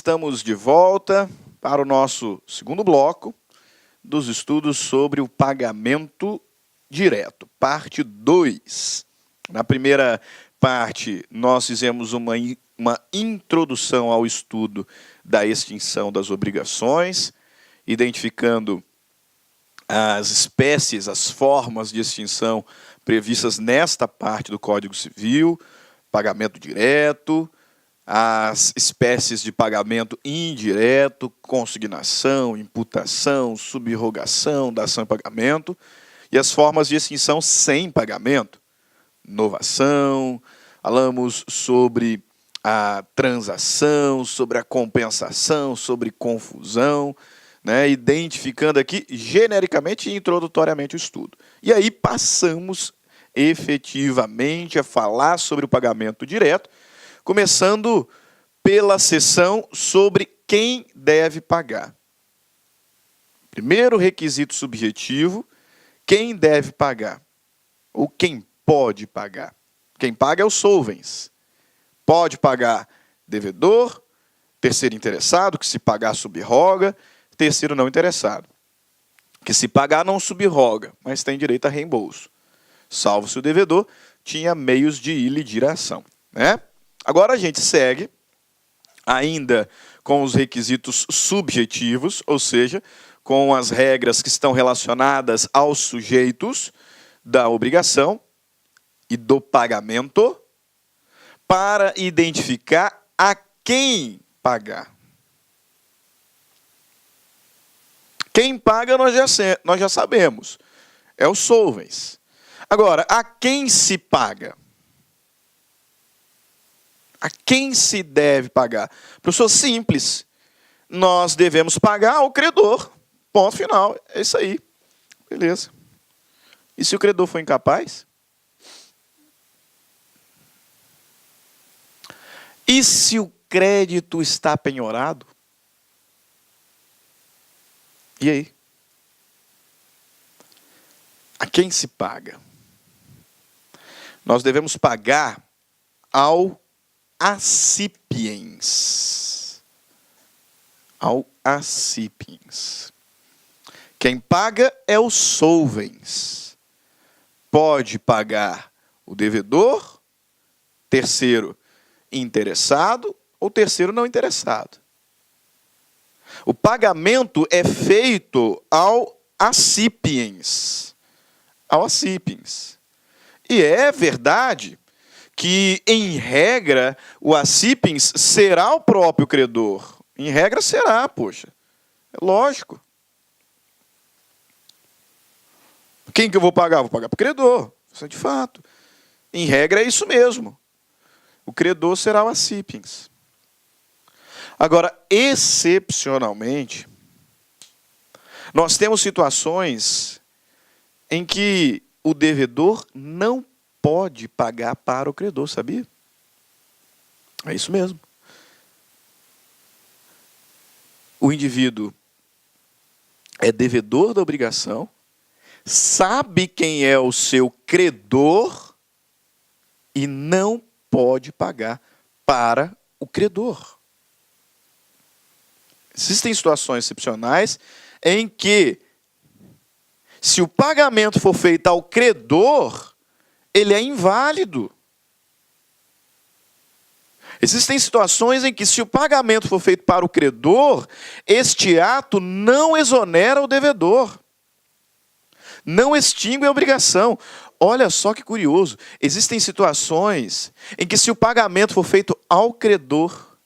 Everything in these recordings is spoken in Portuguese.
estamos de volta para o nosso segundo bloco dos estudos sobre o pagamento direto, parte 2. Na primeira parte, nós fizemos uma introdução ao estudo da extinção das obrigações, identificando as espécies, as formas de extinção previstas nesta parte do Código Civil, pagamento direto, as espécies de pagamento indireto, consignação, imputação, subrogação, dação e pagamento, e as formas de extinção sem pagamento, novação, falamos sobre a transação, sobre a compensação, sobre confusão, né, identificando aqui genericamente e introdutoriamente o estudo. E aí passamos efetivamente a falar sobre o pagamento direto, começando pela seção sobre quem deve pagar. Primeiro requisito subjetivo, quem deve pagar, ou quem pode pagar. Quem paga é o solvens. Pode pagar devedor, terceiro interessado, que se pagar subroga, terceiro não interessado, que se pagar não subroga, mas tem direito a reembolso, salvo se o devedor tinha meios de ir lidir a ação, né? Agora a gente segue ainda com os requisitos subjetivos, ou seja, com as regras que estão relacionadas aos sujeitos da obrigação e do pagamento, para identificar a quem pagar. Quem paga nós já sabemos, é o solvens. Agora, a quem se paga? A quem se deve pagar? Professor, simples. Nós devemos pagar ao credor. Ponto final. É isso aí. Beleza. E se o credor for incapaz? E se o crédito está penhorado? E aí? A quem se paga? Nós devemos pagar ao accipiens. Ao accipiens. Quem paga é o solvens. Pode pagar o devedor, terceiro interessado ou terceiro não interessado. O pagamento é feito ao accipiens. Ao accipiens. E é verdade que, em regra, o accipiens será o próprio credor. Em regra será, poxa. É lógico. Quem que eu vou pagar? Vou pagar para o credor. Isso é de fato. Em regra é isso mesmo. O credor será o accipiens. Agora, excepcionalmente, nós temos situações em que o devedor não pode pagar para o credor, sabia? É isso mesmo. O indivíduo é devedor da obrigação, sabe quem é o seu credor e não pode pagar para o credor. Existem situações excepcionais em que, se o pagamento for feito ao credor, ele é inválido. Existem situações em que, se o pagamento for feito para o credor, este ato não exonera o devedor. Não extingue a obrigação. Olha só que curioso. Existem situações em que, se o pagamento for feito ao credor,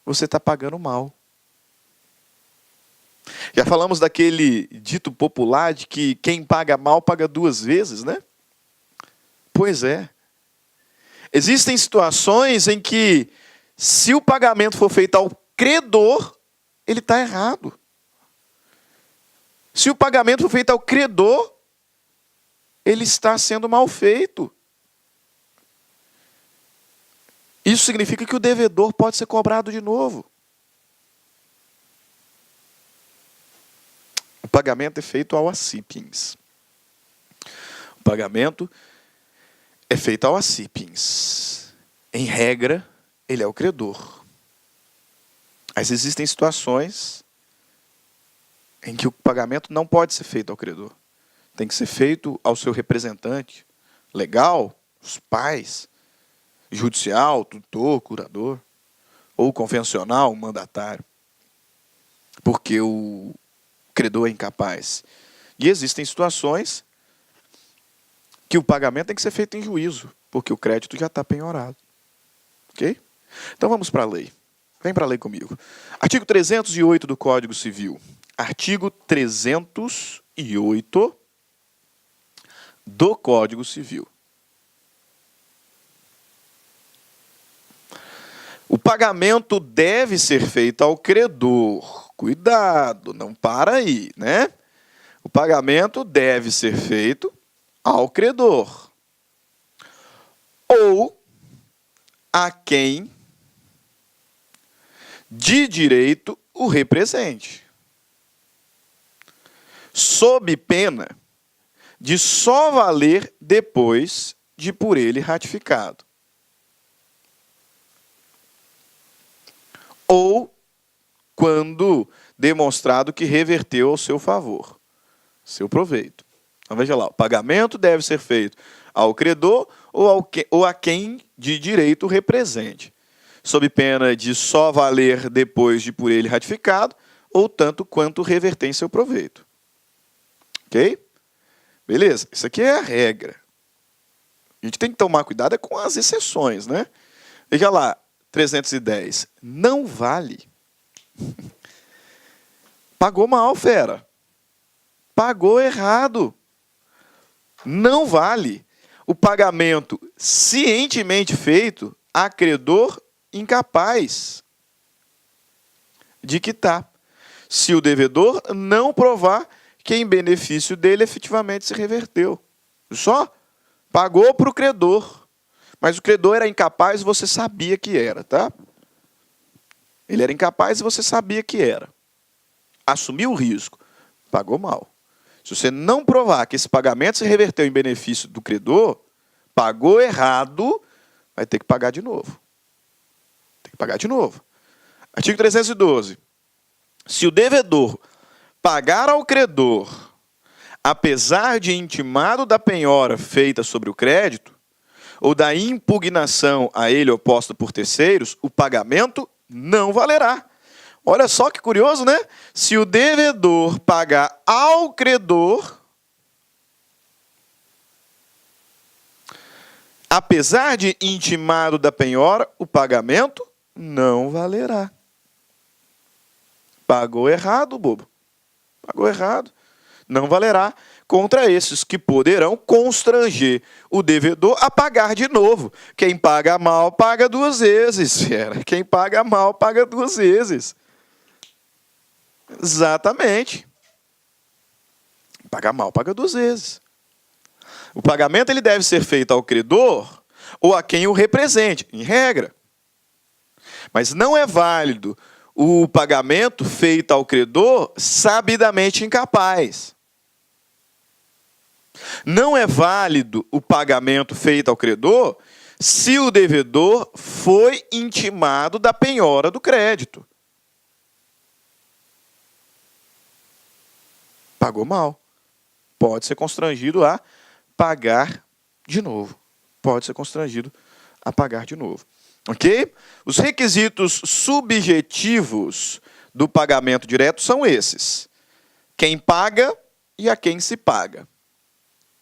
você está pagando mal. Já falamos daquele dito popular de que quem paga mal paga duas vezes, né? Pois é. Existem situações em que, se o pagamento for feito ao credor, ele está errado. Se o pagamento for feito ao credor, ele está sendo mal feito. Isso significa que o devedor pode ser cobrado de novo. O pagamento é feito ao accipiens. O pagamento é feito ao accipiens. Em regra, ele é o credor. Mas existem situações em que o pagamento não pode ser feito ao credor. Tem que ser feito ao seu representante legal, os pais, judicial, tutor, curador, ou convencional, mandatário. Porque o credor é incapaz. E existem situações que o pagamento tem que ser feito em juízo, porque o crédito já está penhorado. Ok? Então vamos para a lei. Vem para a lei comigo. Artigo 308 do Código Civil. Artigo 308 do Código Civil. O pagamento deve ser feito ao credor. Cuidado, não para aí, né? O pagamento deve ser feito ao credor. Ou a quem de direito o represente. Sob pena de só valer depois de por ele ratificado. Ou quando demonstrado que reverteu ao seu favor, seu proveito. Então veja lá, o pagamento deve ser feito ao credor ou a quem de direito represente, sob pena de só valer depois de por ele ratificado, ou tanto quanto reverter em seu proveito. Ok? Beleza, isso aqui é a regra. A gente tem que tomar cuidado com as exceções, né? Veja lá, 310. Não vale. Pagou mal, fera. Pagou errado. Não vale o pagamento cientemente feito a credor incapaz de quitar, se o devedor não provar que em benefício dele efetivamente se reverteu. Só pagou para o credor, mas o credor era incapaz e você sabia que era, tá? Ele era incapaz e você sabia que era. Assumiu o risco, pagou mal. Se você não provar que esse pagamento se reverteu em benefício do credor, pagou errado, vai ter que pagar de novo. Tem que pagar de novo. Artigo 312. Se o devedor pagar ao credor, apesar de intimado da penhora feita sobre o crédito, ou da impugnação a ele oposta por terceiros, o pagamento não valerá. Olha só que curioso, né? Se o devedor pagar ao credor, apesar de intimado da penhora, o pagamento não valerá. Pagou errado, bobo. Pagou errado. Não valerá contra esses que poderão constranger o devedor a pagar de novo. Quem paga mal, paga duas vezes. Quem paga mal, paga duas vezes. Exatamente. Paga mal, paga duas vezes. O pagamento ele deve ser feito ao credor ou a quem o represente, em regra. Mas não é válido o pagamento feito ao credor sabidamente incapaz. Não é válido o pagamento feito ao credor se o devedor foi intimado da penhora do crédito. Pagou mal. Pode ser constrangido a pagar de novo. Pode ser constrangido a pagar de novo. Ok? Os requisitos subjetivos do pagamento direto são esses. Quem paga e a quem se paga.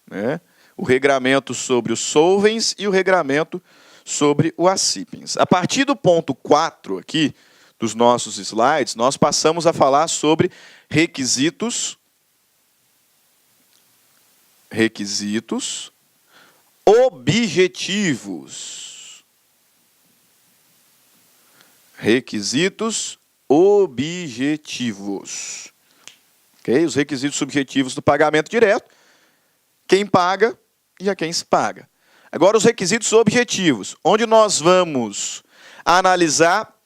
Né? O regramento sobre os solvens e o regramento sobre o acipens. A partir do ponto 4 aqui, dos nossos slides, nós passamos a falar sobre requisitos objetivos. Requisitos objetivos. Okay? Os requisitos subjetivos do pagamento direto. Quem paga e a quem se paga. Agora, os requisitos objetivos, onde nós vamos analisar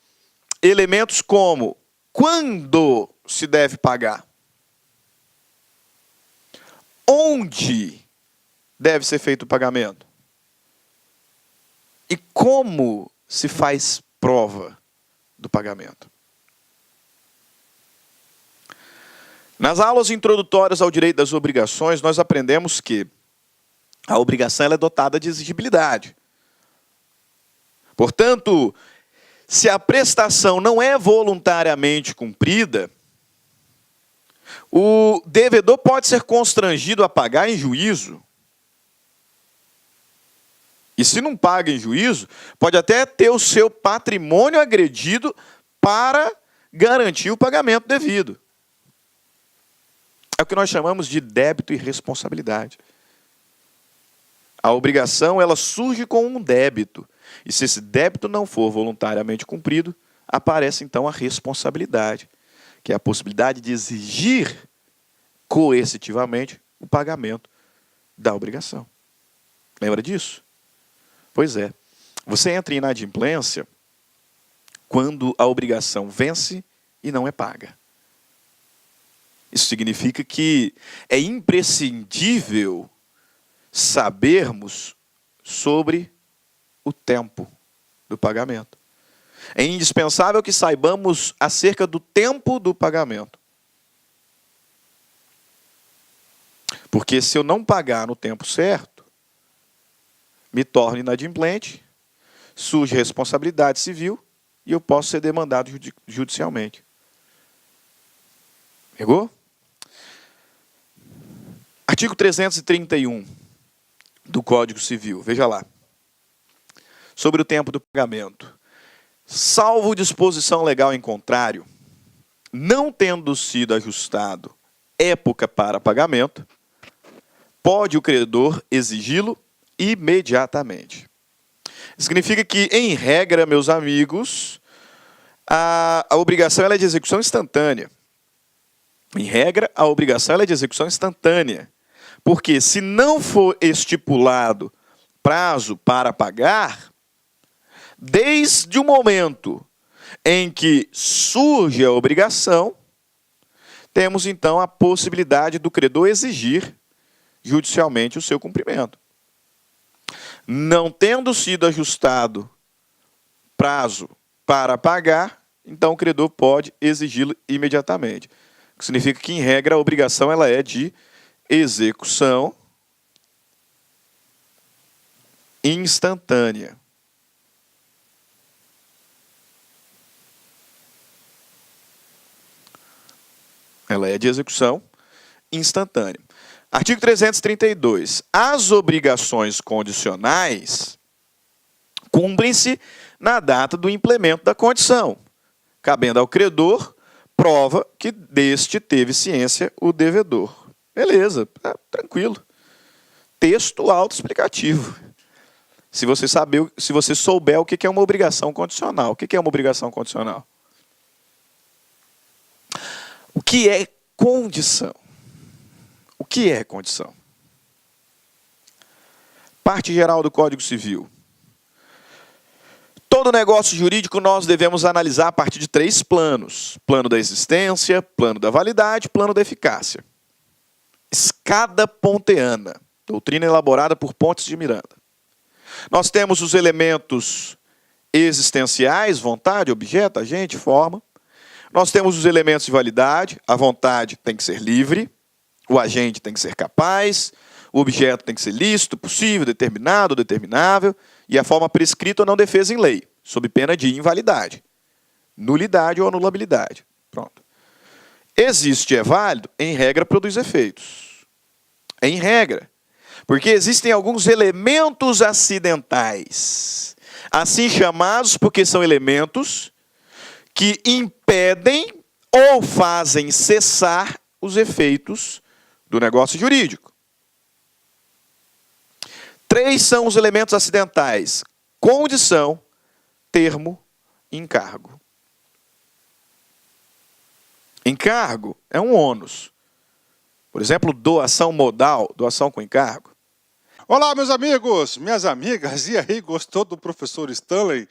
elementos como quando se deve pagar, onde deve ser feito o pagamento e como se faz prova do pagamento. Nas aulas introdutórias ao direito das obrigações, nós aprendemos que a obrigação ela é dotada de exigibilidade. Portanto, se a prestação não é voluntariamente cumprida, o devedor pode ser constrangido a pagar em juízo. E se não paga em juízo, pode até ter o seu patrimônio agredido para garantir o pagamento devido. É o que nós chamamos de débito e responsabilidade. A obrigação ela surge com um débito. E se esse débito não for voluntariamente cumprido, aparece então a responsabilidade, que é a possibilidade de exigir coercitivamente o pagamento da obrigação. Lembra disso? Pois é. Você entra em inadimplência quando a obrigação vence e não é paga. Isso significa que é imprescindível sabermos sobre o tempo do pagamento. É indispensável que saibamos acerca do tempo do pagamento. Porque se eu não pagar no tempo certo, me torno inadimplente, surge responsabilidade civil e eu posso ser demandado judicialmente. Pegou? Artigo 331 do Código Civil, veja lá. Sobre o tempo do pagamento. Salvo disposição legal em contrário, não tendo sido ajustado época para pagamento, pode o credor exigi-lo imediatamente. Significa que, em regra, meus amigos, a obrigação ela é de execução instantânea. Em regra, a obrigação ela é de execução instantânea. Porque se não for estipulado prazo para pagar, desde o momento em que surge a obrigação, temos então a possibilidade do credor exigir judicialmente o seu cumprimento. Não tendo sido ajustado prazo para pagar, então o credor pode exigi-lo imediatamente. O que significa que, em regra, a obrigação ela é de execução instantânea. Ela é de execução instantânea. Artigo 332. As obrigações condicionais cumprem-se na data do implemento da condição, cabendo ao credor prova que deste teve ciência o devedor. Beleza, tranquilo. Texto autoexplicativo. Se você souber o que é uma obrigação condicional. O que é uma obrigação condicional? O que é condição? O que é condição? Parte geral do Código Civil. Todo negócio jurídico nós devemos analisar a partir de 3 planos. Plano da existência, plano da validade, plano da eficácia. Escada ponteana, doutrina elaborada por Pontes de Miranda. Nós temos os elementos existenciais, vontade, objeto, agente, forma. Nós temos os elementos de validade, a vontade tem que ser livre, o agente tem que ser capaz, o objeto tem que ser lícito, possível, determinado, determinável, e a forma prescrita ou não defesa em lei, sob pena de invalidade, nulidade ou anulabilidade. Pronto. Existe, é válido, em regra, produz efeitos. Em regra. Porque existem alguns elementos acidentais, assim chamados porque são elementos que impedem ou fazem cessar os efeitos do negócio jurídico. 3 são os elementos acidentais: condição, termo e encargo. Encargo é um ônus. Por exemplo, doação modal, doação com encargo. Olá, meus amigos, minhas amigas, e aí, gostou do professor Stanley?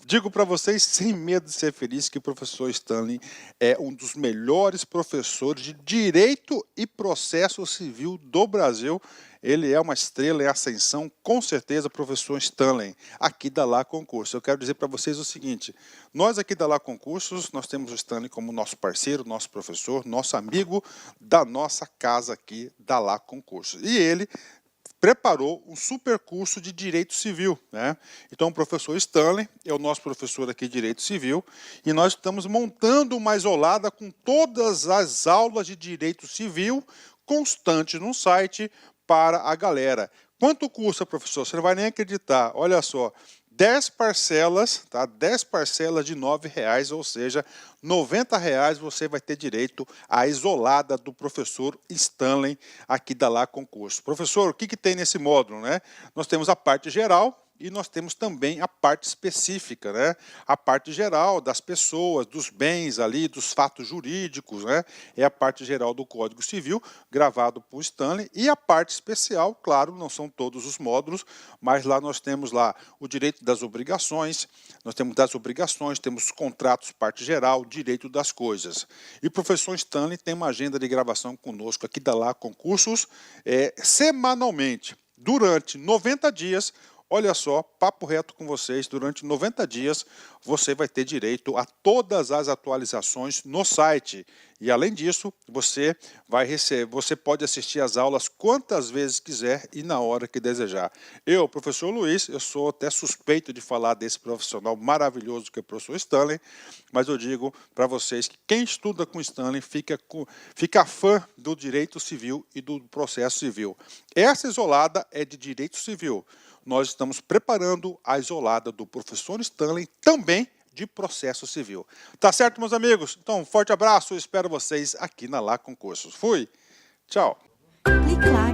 Digo para vocês, sem medo de ser feliz, que o professor Stanley é um dos melhores professores de Direito e Processo Civil do Brasil. ele é uma estrela em ascensão, com certeza, professor Stanley, aqui da Lá Concursos. Eu quero dizer para vocês o seguinte, nós aqui da Lá Concursos, nós temos o Stanley como nosso parceiro, nosso professor, nosso amigo da nossa casa aqui da Lá Concursos. E ele preparou um super curso de Direito Civil, né? Então, o professor Stanley é o nosso professor aqui de Direito Civil e nós estamos montando uma isolada com todas as aulas de Direito Civil constantes no site para a galera. Quanto custa, professor? Você não vai nem acreditar. Olha só, 10 parcelas, tá? 10 parcelas de R$ 9,00, ou seja, R$ 90,00 você vai ter direito à isolada do professor Stanley aqui da Lá Concurso. Professor, o que tem nesse módulo, né? Nós temos a parte geral e nós temos também a parte específica, né? A parte geral das pessoas, dos bens ali, dos fatos jurídicos, né? É a parte geral do Código Civil, gravado por Stanley, e a parte especial, claro, não são todos os módulos, mas lá nós temos lá o direito das obrigações, nós temos das obrigações, temos contratos, parte geral, direito das coisas. E o professor Stanley tem uma agenda de gravação conosco aqui da Lá Concursos, semanalmente, durante 90 dias, olha só, papo reto com vocês, durante 90 dias você vai ter direito a todas as atualizações no site. E além disso, você pode assistir às aulas quantas vezes quiser e na hora que desejar. Eu, professor Luiz, eu sou até suspeito de falar desse profissional maravilhoso que é o professor Stanley, mas eu digo para vocês que quem estuda com Stanley fica fã do direito civil e do processo civil. Essa isolada é de direito civil. Nós estamos preparando a isolada do professor Stanley também de processo civil. Tá certo, meus amigos? Então, um forte abraço, eu espero vocês aqui na Lá Concursos. Fui, tchau. Clique lá.